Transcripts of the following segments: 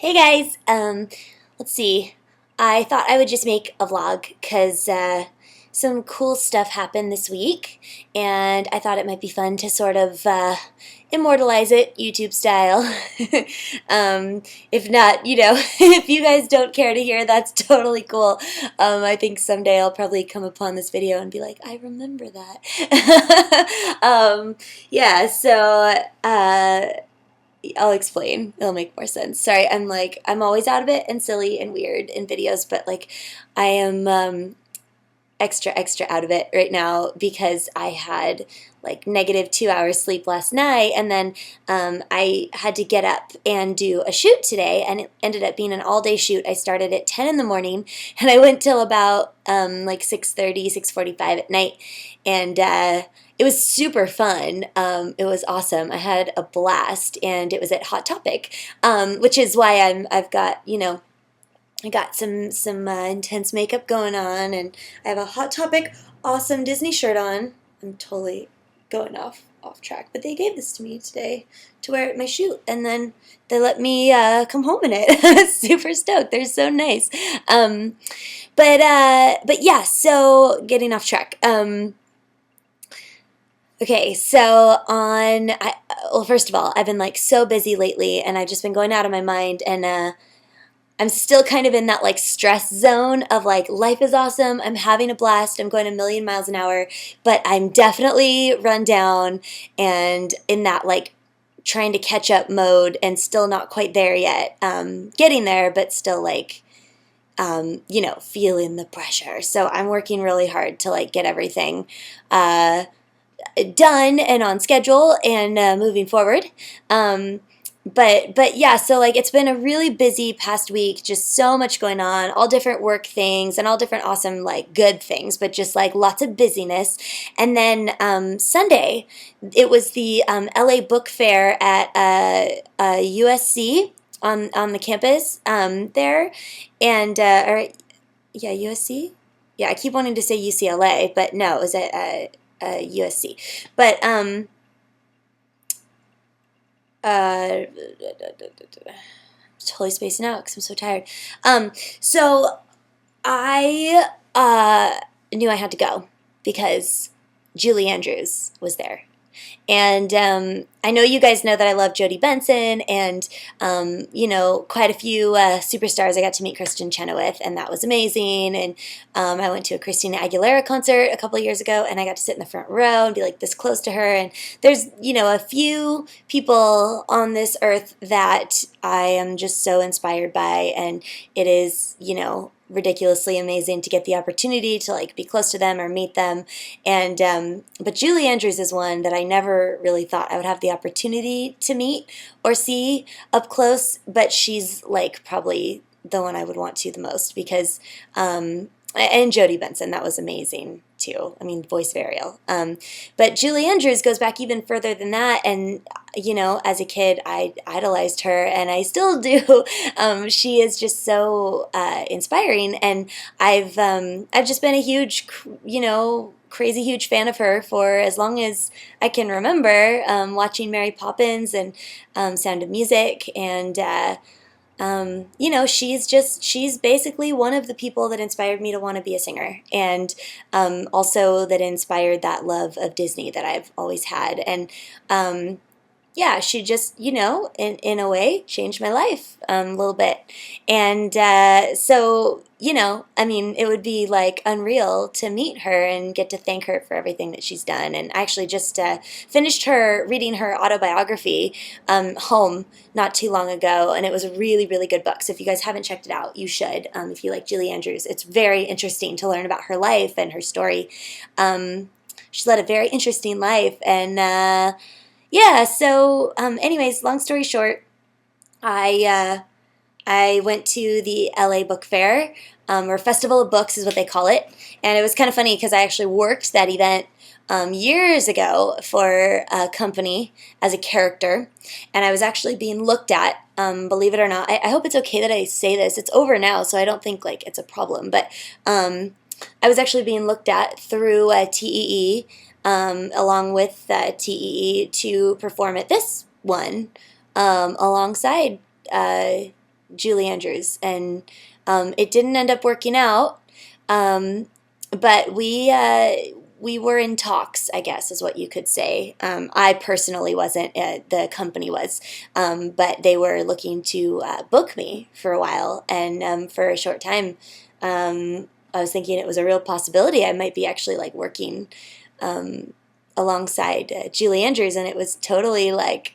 Hey guys, let's see. I thought I would just make a vlog because some cool stuff happened this week, and I thought it might be fun to sort of immortalize it YouTube style. If not, if you guys don't care to hear, that's totally cool. I think someday I'll probably come upon this video and be like, I remember that. Yeah, so. I'll explain. It'll make more sense. Sorry, I'm always out of it and silly and weird in videos, but I am extra out of it right now because I had like negative 2 hours sleep last night, and then I had to get up and do a shoot today, and it ended up being an all-day shoot. I started at 10 in the morning, and I went till about like 6:30, 6:45 at night, and it was super fun. It was awesome. I had a blast, and it was at Hot Topic, which is why I've got, I got some intense makeup going on, and I have a Hot Topic awesome Disney shirt on. I'm totally going off track, but they gave this to me today to wear at my shoot, and then they let me come home in it. Super stoked. They're so nice. But yeah. So getting off track. Okay, so well, first of all, I've been like so busy lately, and I've just been going out of my mind, and I'm still kind of in that like stress zone of like life is awesome, I'm having a blast, I'm going a million miles an hour, but I'm definitely run down and in that like trying to catch up mode and still not quite there yet. Getting there, but still like feeling the pressure. So I'm working really hard to like get everything done and on schedule and moving forward. But yeah, so like it's been a really busy past week, just so much going on, all different work things and all different awesome like good things, but just like lots of busyness. And then Sunday, it was the LA Book Fair at USC on the campus there, and or yeah, USC. Yeah, I keep wanting to say UCLA, but no, it was at USC. But uh, totally spacing out because I'm so tired. So I knew I had to go because Julie Andrews was there. And I know you guys know that I love Jodie Benson, and quite a few superstars I got to meet Kristen Chenoweth, and that was amazing. And I went to a Christina Aguilera concert a couple of years ago, and I got to sit in the front row and be like this close to her. And there's a few people on this earth that I am just so inspired by, and it is ridiculously amazing to get the opportunity to like be close to them or meet them. And but Julie Andrews is one that I never really thought I would have the opportunity to meet or see up close, but she's like probably the one I would want to the most because and Jodie Benson, that was amazing too. I mean, voice of Ariel. But Julie Andrews goes back even further than that, and as a kid, I idolized her, and I still do. She is just so inspiring, and I've just been a huge, crazy huge fan of her for as long as I can remember. Watching Mary Poppins and Sound of Music, and she's basically one of the people that inspired me to want to be a singer, and also that inspired that love of Disney that I've always had. And yeah, she just, in a way, changed my life a little bit. And so, I mean, it would be like unreal to meet her and get to thank her for everything that she's done. And I actually just finished reading her autobiography home not too long ago, and it was a really, really good book. So if you guys haven't checked it out, you should. If you like Julie Andrews, it's very interesting to learn about her life and her story. She's led a very interesting life, and yeah, so anyways, long story short, I went to the LA Book Fair, or Festival of Books is what they call it, and it was kind of funny because I actually worked that event years ago for a company as a character, and I was actually being looked at, believe it or not. I hope it's okay that I say this. It's over now, so I don't think like it's a problem, but I was actually being looked at through TEE, along with TEE to perform at this one alongside Julie Andrews, and it didn't end up working out. But we were in talks, I guess, is what you could say. I personally wasn't; the company was, but they were looking to book me for a while, and for a short time, I was thinking it was a real possibility. I might be actually like working um, alongside Julie Andrews, and it was totally like,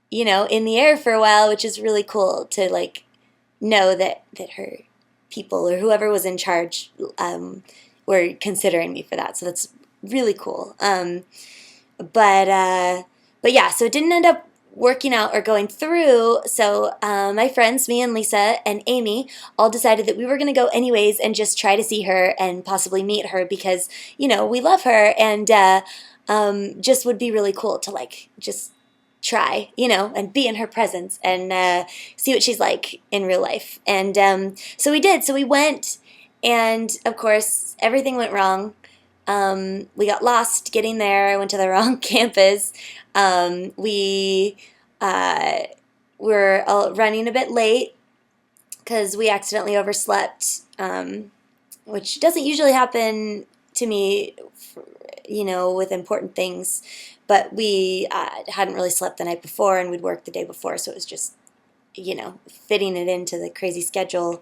in the air for a while, which is really cool to like know that her people or whoever was in charge were considering me for that. So that's really cool. But yeah, so it didn't end up working out or going through. So my friends, me and Lisa and Amy, all decided that we were going to go anyways and just try to see her and possibly meet her because we love her, and just would be really cool to like just try, and be in her presence and see what she's like in real life. And so we did. So we went, and of course, everything went wrong. We got lost getting there. I went to the wrong campus. We were running a bit late because we accidentally overslept, which doesn't usually happen to me, with important things. But we hadn't really slept the night before, and we'd worked the day before, so it was just, fitting it into the crazy schedule.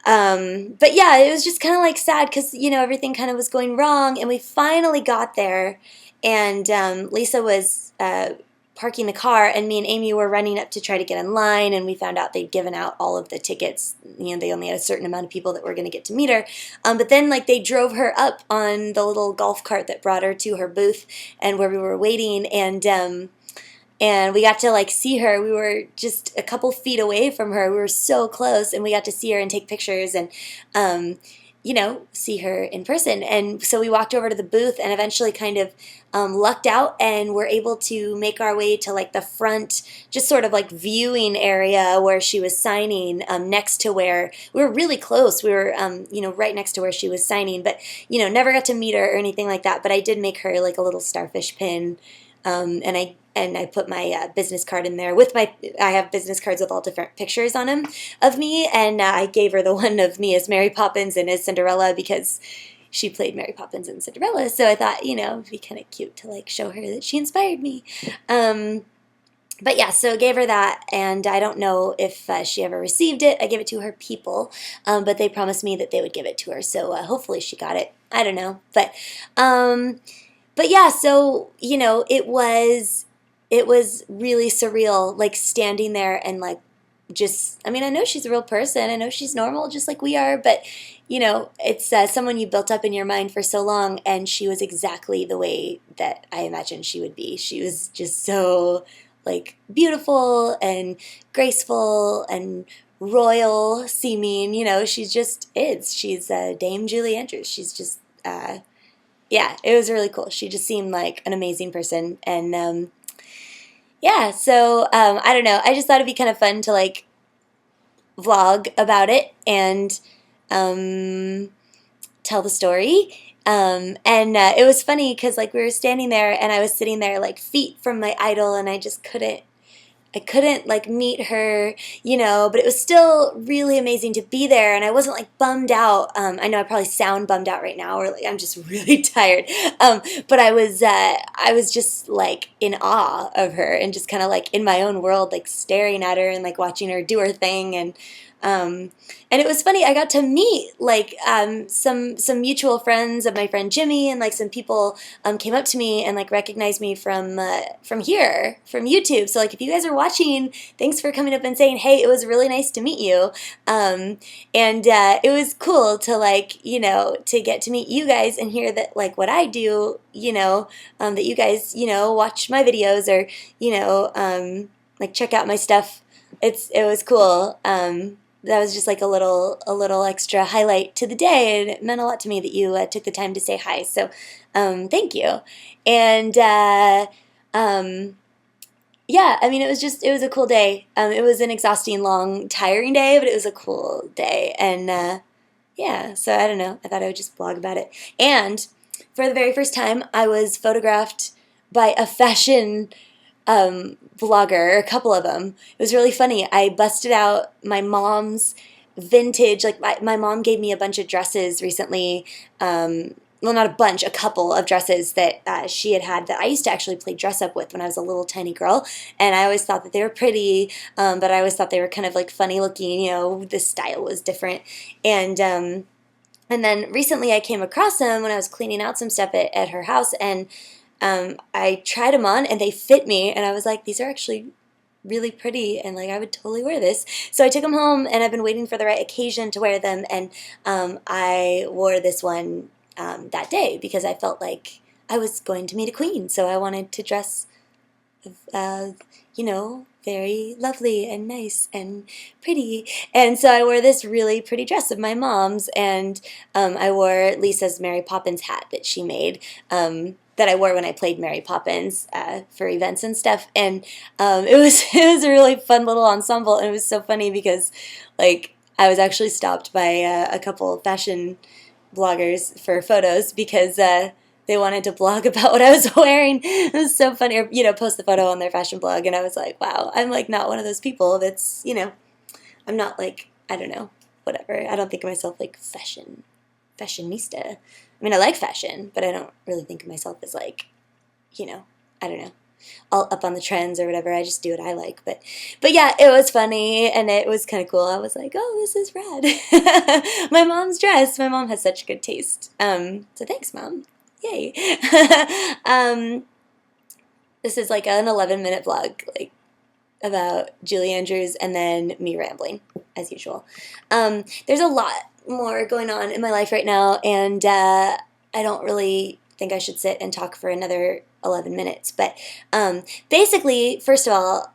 But yeah, it was just kind of like sad because, everything kind of was going wrong, and we finally got there, and Lisa was parking the car, and me and Amy were running up to try to get in line, and we found out they'd given out all of the tickets. They only had a certain amount of people that were going to get to meet her. But then, like, they drove her up on the little golf cart that brought her to her booth and where we were waiting, and we got to like see her. We were just a couple feet away from her. We were so close, and we got to see her and take pictures and, see her in person. And so we walked over to the booth and eventually kind of lucked out and were able to make our way to like the front, just sort of like viewing area where she was signing, next to where we were really close. We were, right next to where she was signing, but, never got to meet her or anything like that. But I did make her like a little starfish pin. And I put my business card in there I have business cards with all different pictures on them of me, and I gave her the one of me as Mary Poppins and as Cinderella because she played Mary Poppins and Cinderella, so I thought, it'd be kind of cute to like show her that she inspired me. But yeah, so I gave her that, and I don't know if she ever received it. I gave it to her people, but they promised me that they would give it to her, so hopefully she got it. I don't know, but yeah, so, it was really surreal, like standing there and like I know she's a real person. I know she's normal just like we are, but, it's someone you built up in your mind for so long, and she was exactly the way that I imagined she would be. She was just so, like, beautiful and graceful and royal seeming, she just is. She's Dame Julie Andrews. She's just, yeah, it was really cool. She just seemed like an amazing person. And yeah, so I don't know. I just thought it'd be kind of fun to like vlog about it and tell the story. And it was funny because like we were standing there and I was sitting there like feet from my idol, and I couldn't like meet her, but it was still really amazing to be there, and I wasn't like bummed out. I know I probably sound bummed out right now, or like I'm just really tired. But I was just like in awe of her and just kind of like in my own world, like staring at her and like watching her do her thing. And it was funny. I got to meet like some mutual friends of my friend Jimmy, and like some people came up to me and like recognized me from here, from YouTube. So like if you guys are watching, thanks for coming up and saying, hey, it was really nice to meet you. And it was cool to like to get to meet you guys and hear that like what I do, that you guys watch my videos or like check out my stuff. It was cool. That was just like a little extra highlight to the day, and it meant a lot to me that you took the time to say hi. So, thank you. And yeah, it was a cool day. It was an exhausting, long, tiring day, but it was a cool day. And yeah, so I don't know. I thought I would just blog about it. And for the very first time, I was photographed by a fashion vlogger, a couple of them. It was really funny. I busted out my mom's vintage, like my mom gave me a bunch of dresses recently. Well, not a bunch, a couple of dresses that she had that I used to actually play dress up with when I was a little tiny girl. And I always thought that they were pretty, but I always thought they were kind of like funny looking, you know, the style was different. And then recently I came across them when I was cleaning out some stuff at her house, and I tried them on and they fit me, and I was like, these are actually really pretty, and like I would totally wear this. So I took them home, and I've been waiting for the right occasion to wear them, and I wore this one that day because I felt like I was going to meet a queen, so I wanted to dress you know, very lovely and nice and pretty. And so I wore this really pretty dress of my mom's, and I wore Lisa's Mary Poppins hat that she made, that I wore when I played Mary Poppins for events and stuff. And it was a really fun little ensemble, and it was so funny because, like, I was actually stopped by a couple of fashion bloggers for photos because they wanted to blog about what I was wearing. It was so funny, or, you know, post the photo on their fashion blog, and I was like, wow, I'm like not one of those people that's, you know, I'm not like, I don't know, whatever. I don't think of myself like fashionista. I mean, I like fashion, but I don't really think of myself as like, you know, I don't know, all up on the trends or whatever. I just do what I like. But yeah, it was funny, and it was kind of cool. I was like, oh, this is rad. My mom's dress. My mom has such good taste. So thanks, Mom. Yay. This is like an 11-minute vlog, like about Julie Andrews and then me rambling, as usual. There's a lot more going on in my life right now, and I don't really think I should sit and talk for another 11 minutes. But basically, first of all,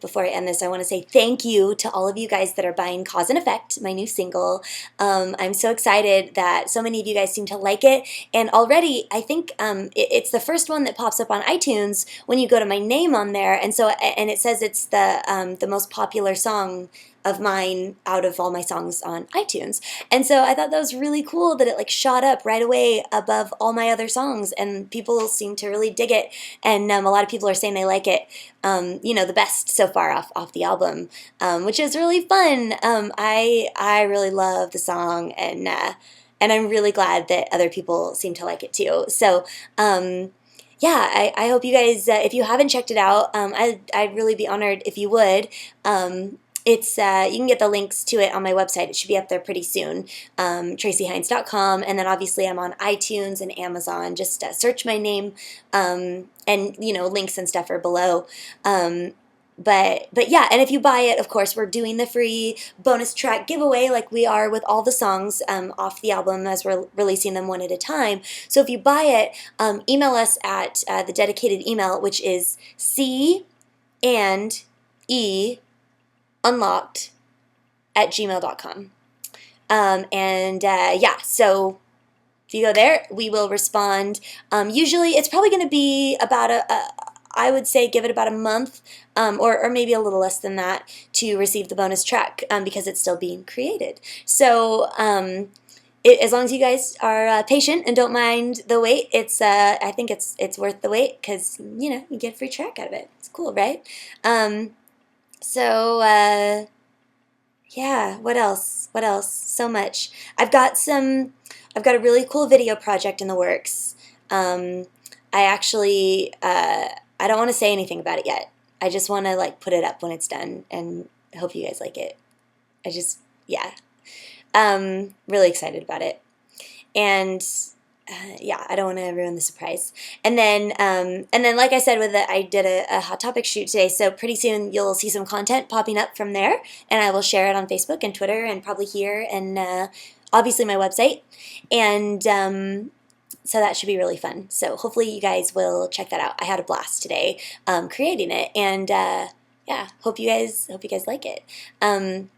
before I end this, I want to say thank you to all of you guys that are buying Cause and Effect, my new single. I'm so excited that so many of you guys seem to like it. And already, I think it's the first one that pops up on iTunes when you go to my name on there. And so, and it says it's the most popular song of mine out of all my songs on iTunes. And so I thought that was really cool that it like shot up right away above all my other songs, and people seem to really dig it. And a lot of people are saying they like it, you know, the best so far off the album, which is really fun. I really love the song, and I'm really glad that other people seem to like it too. So yeah, I hope you guys, if you haven't checked it out, I'd really be honored if you would. It's you can get the links to it on my website. It should be up there pretty soon, TraciHines.com, and then obviously I'm on iTunes and Amazon. Just search my name, and you know, links and stuff are below. But yeah, and if you buy it, of course, we're doing the free bonus track giveaway like we are with all the songs off the album as we're releasing them one at a time. So if you buy it, email us at the dedicated email, which is c&e unlocked@gmail.com. Yeah, so if you go there, we will respond. Usually it's probably going to be about I would say give it about a month, or maybe a little less than that, to receive the bonus track, because it's still being created. So as long as you guys are patient and don't mind the wait, I think it's worth the wait, because, you know, you get a free track out of it. It's cool, right? Yeah, what else? What else? So much. I've got a really cool video project in the works. I actually, I don't want to say anything about it yet. I just want to like put it up when it's done, and I hope you guys like it. Yeah. Really excited about it. And yeah, I don't want to ruin the surprise. And then like I said, I did a Hot Topic shoot today, so pretty soon you'll see some content popping up from there, and I will share it on Facebook and Twitter and probably here, and obviously my website. And so that should be really fun. So hopefully you guys will check that out. I had a blast today creating it, and yeah, hope you guys like it. There's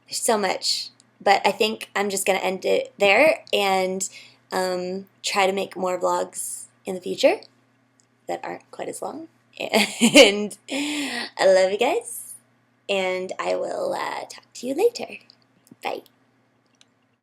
so much. But I think I'm just going to end it there, and try to make more vlogs in the future that aren't quite as long. And I love you guys, and I will talk to you later. Bye.